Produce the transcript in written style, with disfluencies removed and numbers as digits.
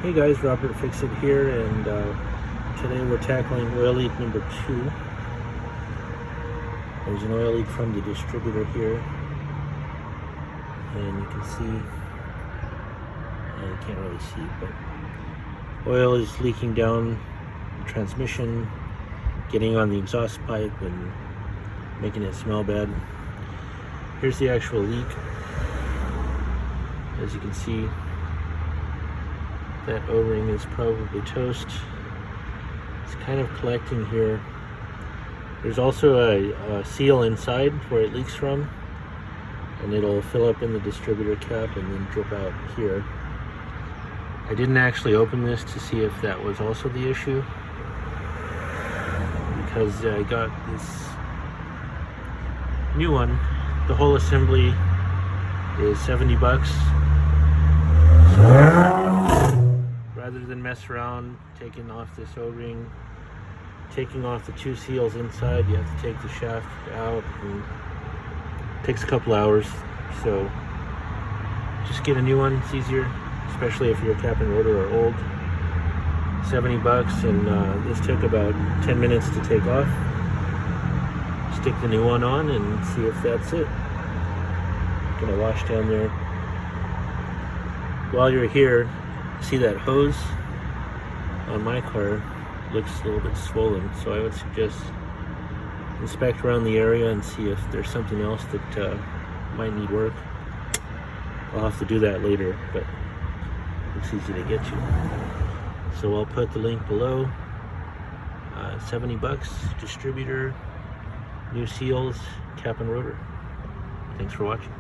Hey guys, Robert Fix It here, and today we're tackling oil leak number 2. There's an oil leak from the distributor here, and you can see, you can't really see, but oil is leaking down the transmission, getting on the exhaust pipe and making it smell bad. Here's the actual leak. As you can see, that O-ring is probably toast. It's kind of collecting here. There's also a seal inside where it leaks from, and it'll fill up in the distributor cap and then drip out here. I didn't actually open this to see if that was also the issue, because I got this new one. The whole assembly is $70. So rather than mess around taking off this O-ring, taking off the 2 seals inside, you have to take the shaft out, and it takes a couple hours. So just get a new one. It's easier, especially if your cap and rotor are old. $70, and this took about 10 minutes to take off. Stick the new one on and see if that's it. Gonna wash down there. While you're here, see that hose on my car looks a little bit swollen, so I would suggest inspect around the area and see if there's something else that might need work. I'll have to do that later, but it's easy to get to. So I'll put the link below. $70, distributor, new seals, cap and rotor. Thanks for watching.